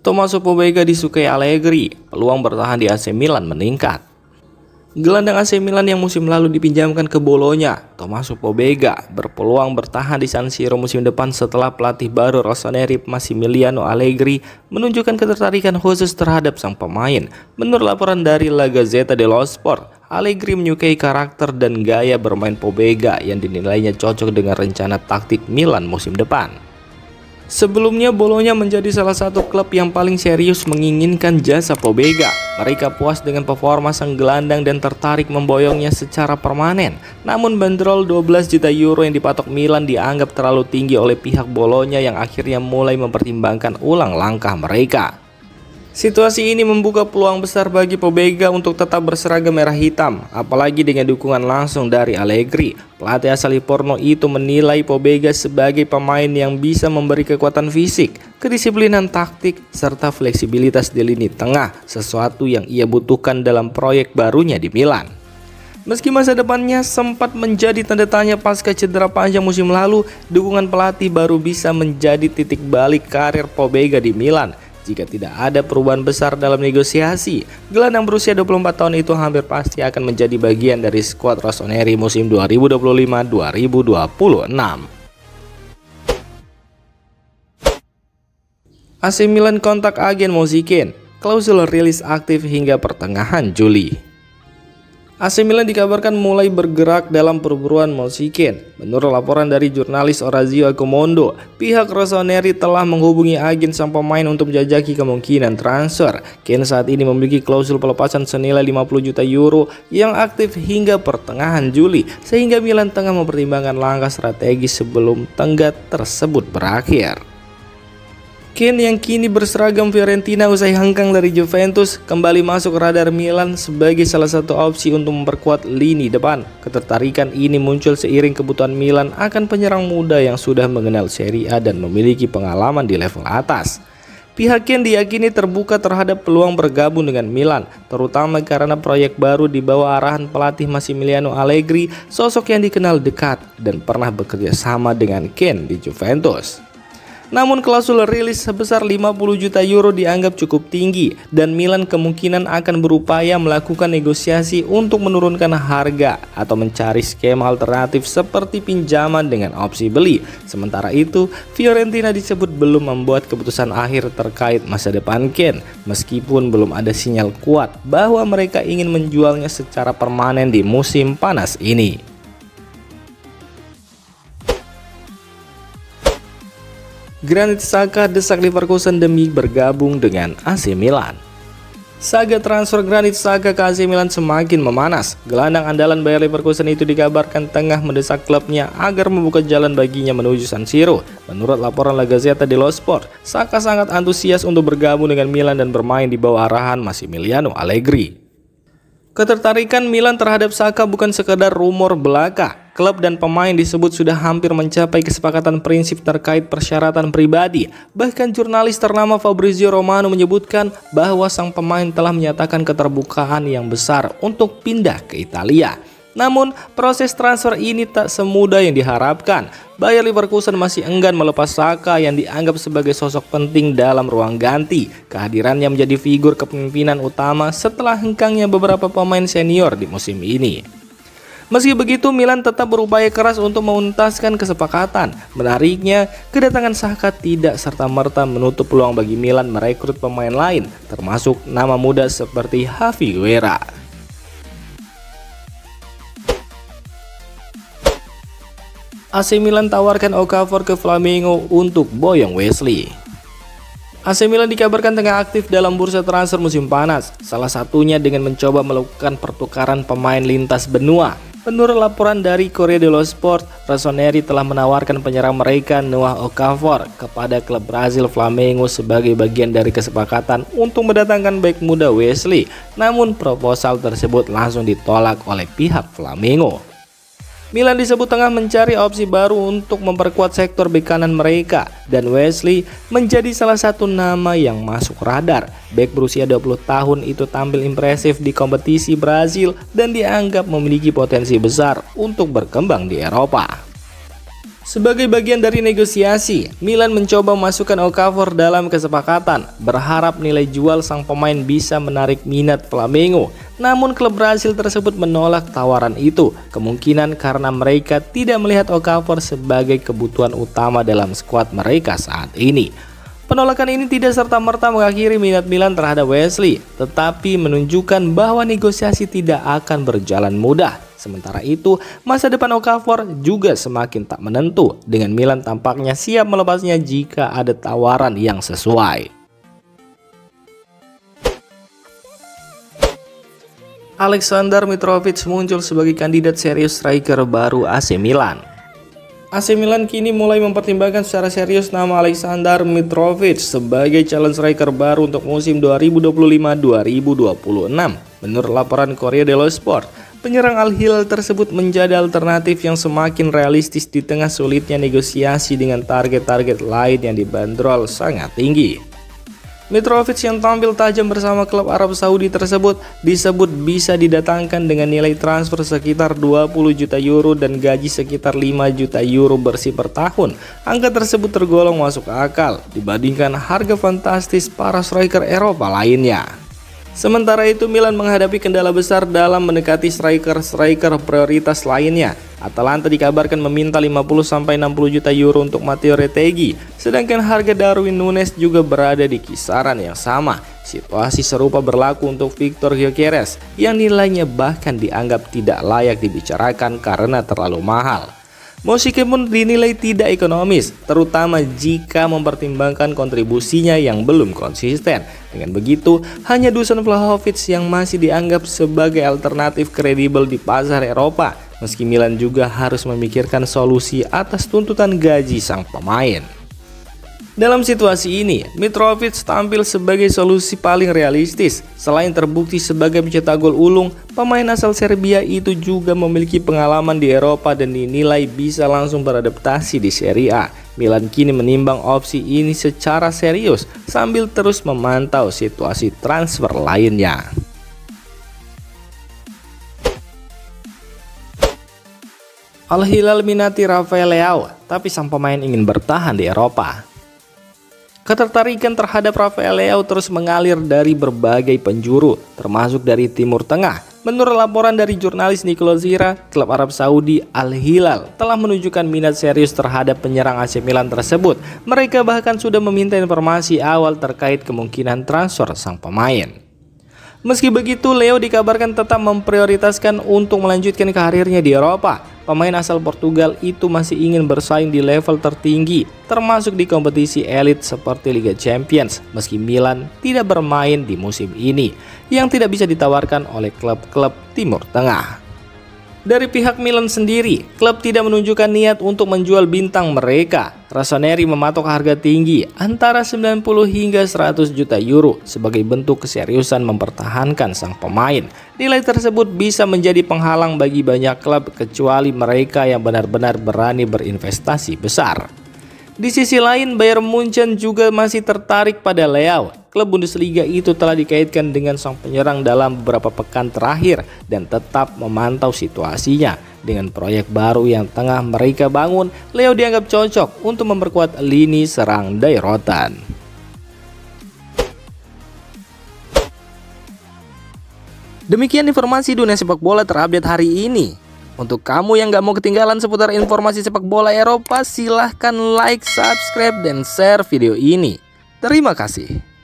Tommaso Pobega disukai Allegri, peluang bertahan di AC Milan meningkat. Gelandang AC Milan yang musim lalu dipinjamkan ke Bologna, Tommaso Pobega berpeluang bertahan di San Siro musim depan setelah pelatih baru Rossoneri Massimiliano Allegri menunjukkan ketertarikan khusus terhadap sang pemain. Menurut laporan dari La Gazzetta dello Sport, Allegri menyukai karakter dan gaya bermain Pobega yang dinilainya cocok dengan rencana taktik Milan musim depan. Sebelumnya Bologna menjadi salah satu klub yang paling serius menginginkan jasa Pobega. Mereka puas dengan performa sang gelandang dan tertarik memboyongnya secara permanen. Namun bandrol 12 juta euro yang dipatok Milan dianggap terlalu tinggi oleh pihak Bologna yang akhirnya mulai mempertimbangkan ulang langkah mereka. Situasi ini membuka peluang besar bagi Pobega untuk tetap berseragam merah hitam, apalagi dengan dukungan langsung dari Allegri. Pelatih asal Livorno itu menilai Pobega sebagai pemain yang bisa memberi kekuatan fisik, kedisiplinan taktik, serta fleksibilitas di lini tengah, sesuatu yang ia butuhkan dalam proyek barunya di Milan. Meski masa depannya sempat menjadi tanda tanya pasca cedera panjang musim lalu, dukungan pelatih baru bisa menjadi titik balik karir Pobega di Milan. Jika tidak ada perubahan besar dalam negosiasi, gelandang berusia 24 tahun itu hampir pasti akan menjadi bagian dari skuad Rossoneri musim 2025-2026. AC Milan kontak agen Moussakin, klausul rilis aktif hingga pertengahan Juli. AC Milan dikabarkan mulai bergerak dalam perburuan Moussakin. Menurut laporan dari jurnalis Orazio Accumundo, pihak Rossoneri telah menghubungi agen sang pemain untuk menjajaki kemungkinan transfer. Kane saat ini memiliki klausul pelepasan senilai 50 juta euro yang aktif hingga pertengahan Juli, sehingga Milan tengah mempertimbangkan langkah strategis sebelum tenggat tersebut berakhir. Kane yang kini berseragam Fiorentina usai hengkang dari Juventus kembali masuk radar Milan sebagai salah satu opsi untuk memperkuat lini depan. Ketertarikan ini muncul seiring kebutuhan Milan akan penyerang muda yang sudah mengenal Serie A dan memiliki pengalaman di level atas. Pihak Kane diyakini terbuka terhadap peluang bergabung dengan Milan, terutama karena proyek baru di bawah arahan pelatih Massimiliano Allegri, sosok yang dikenal dekat dan pernah bekerja sama dengan Kane di Juventus. Namun klausul rilis sebesar 50 juta euro dianggap cukup tinggi dan Milan kemungkinan akan berupaya melakukan negosiasi untuk menurunkan harga atau mencari skema alternatif seperti pinjaman dengan opsi beli. Sementara itu, Fiorentina disebut belum membuat keputusan akhir terkait masa depan Kane, meskipun belum ada sinyal kuat bahwa mereka ingin menjualnya secara permanen di musim panas ini. Granit Xhaka desak Leverkusen demi bergabung dengan AC Milan. Saga transfer Granit Xhaka ke AC Milan semakin memanas. Gelandang andalan Bayer Leverkusen itu dikabarkan tengah mendesak klubnya agar membuka jalan baginya menuju San Siro. Menurut laporan La Gazzetta dello Sport, Xhaka sangat antusias untuk bergabung dengan Milan dan bermain di bawah arahan Massimiliano Allegri. Ketertarikan Milan terhadap Xhaka bukan sekedar rumor belaka. Klub dan pemain disebut sudah hampir mencapai kesepakatan prinsip terkait persyaratan pribadi. Bahkan jurnalis ternama Fabrizio Romano menyebutkan bahwa sang pemain telah menyatakan keterbukaan yang besar untuk pindah ke Italia. Namun, proses transfer ini tak semudah yang diharapkan. Bayer Leverkusen masih enggan melepas Xhaka yang dianggap sebagai sosok penting dalam ruang ganti. Kehadirannya menjadi figur kepemimpinan utama setelah hengkangnya beberapa pemain senior di musim ini. Meski begitu, Milan tetap berupaya keras untuk menuntaskan kesepakatan. Menariknya, kedatangan Xhaka tidak serta-merta menutup peluang bagi Milan merekrut pemain lain, termasuk nama muda seperti Javi Guerra. AC Milan tawarkan Okafor ke Flamengo untuk boyong Wesley. AC Milan dikabarkan tengah aktif dalam bursa transfer musim panas, salah satunya dengan mencoba melakukan pertukaran pemain lintas benua. Menurut laporan dari Corriere dello Sport, Rossoneri telah menawarkan penyerang mereka Noah Okafor kepada klub Brazil Flamengo sebagai bagian dari kesepakatan untuk mendatangkan bek muda Wesley. Namun proposal tersebut langsung ditolak oleh pihak Flamengo. Milan disebut tengah mencari opsi baru untuk memperkuat sektor bek kanan mereka dan Wesley menjadi salah satu nama yang masuk radar. Bek berusia 20 tahun itu tampil impresif di kompetisi Brazil dan dianggap memiliki potensi besar untuk berkembang di Eropa. Sebagai bagian dari negosiasi, Milan mencoba memasukkan Okafor dalam kesepakatan, berharap nilai jual sang pemain bisa menarik minat Flamengo. Namun klub Brasil tersebut menolak tawaran itu, kemungkinan karena mereka tidak melihat Okafor sebagai kebutuhan utama dalam skuad mereka saat ini. Penolakan ini tidak serta-merta mengakhiri minat Milan terhadap Wesley, tetapi menunjukkan bahwa negosiasi tidak akan berjalan mudah. Sementara itu, masa depan Okafor juga semakin tak menentu, dengan Milan tampaknya siap melepasnya jika ada tawaran yang sesuai. Aleksandar Mitrovic muncul sebagai kandidat serius striker baru AC Milan. AC Milan kini mulai mempertimbangkan secara serius nama Aleksandar Mitrovic sebagai calon striker baru untuk musim 2025-2026. Menurut laporan Corriere dello Sport, penyerang Al Hilal tersebut menjadi alternatif yang semakin realistis di tengah sulitnya negosiasi dengan target-target lain yang dibanderol sangat tinggi. Mitrovic yang tampil tajam bersama klub Arab Saudi tersebut disebut bisa didatangkan dengan nilai transfer sekitar 20 juta euro dan gaji sekitar 5 juta euro bersih per tahun. Angka tersebut tergolong masuk akal dibandingkan harga fantastis para striker Eropa lainnya. Sementara itu, Milan menghadapi kendala besar dalam mendekati striker-striker prioritas lainnya. Atalanta dikabarkan meminta 50-60 juta euro untuk Matteo Retegui, sedangkan harga Darwin Núñez juga berada di kisaran yang sama. Situasi serupa berlaku untuk Victor Gyökeres yang nilainya bahkan dianggap tidak layak dibicarakan karena terlalu mahal. Mousquet pun dinilai tidak ekonomis, terutama jika mempertimbangkan kontribusinya yang belum konsisten. Dengan begitu, hanya Dusan Vlahovic yang masih dianggap sebagai alternatif kredibel di pasar Eropa, meski Milan juga harus memikirkan solusi atas tuntutan gaji sang pemain. Dalam situasi ini, Mitrovic tampil sebagai solusi paling realistis. Selain terbukti sebagai pencetak gol ulung, pemain asal Serbia itu juga memiliki pengalaman di Eropa dan dinilai bisa langsung beradaptasi di Serie A. Milan kini menimbang opsi ini secara serius sambil terus memantau situasi transfer lainnya. Al Hilal minati Rafael Leao, tapi sang pemain ingin bertahan di Eropa. Ketertarikan terhadap Rafael Leao terus mengalir dari berbagai penjuru, termasuk dari Timur Tengah. Menurut laporan dari jurnalis Nicolo Zira, klub Arab Saudi Al Hilal telah menunjukkan minat serius terhadap penyerang AC Milan tersebut. Mereka bahkan sudah meminta informasi awal terkait kemungkinan transfer sang pemain. Meski begitu, Leo dikabarkan tetap memprioritaskan untuk melanjutkan karirnya di Eropa. Pemain asal Portugal itu masih ingin bersaing di level tertinggi, termasuk di kompetisi elit seperti Liga Champions, meski Milan tidak bermain di musim ini, yang tidak bisa ditawarkan oleh klub-klub Timur Tengah. Dari pihak Milan sendiri, klub tidak menunjukkan niat untuk menjual bintang mereka. Rossoneri mematok harga tinggi antara 90 hingga 100 juta euro sebagai bentuk keseriusan mempertahankan sang pemain. Nilai tersebut bisa menjadi penghalang bagi banyak klub kecuali mereka yang benar-benar berani berinvestasi besar. Di sisi lain, Bayern Munchen juga masih tertarik pada Leao. Klub Bundesliga itu telah dikaitkan dengan sang penyerang dalam beberapa pekan terakhir dan tetap memantau situasinya. Dengan proyek baru yang tengah mereka bangun, Leo dianggap cocok untuk memperkuat lini serang Dayrotan. Demikian informasi dunia sepak bola terupdate hari ini. Untuk kamu yang gak mau ketinggalan seputar informasi sepak bola Eropa, silahkan like, subscribe, dan share video ini. Terima kasih.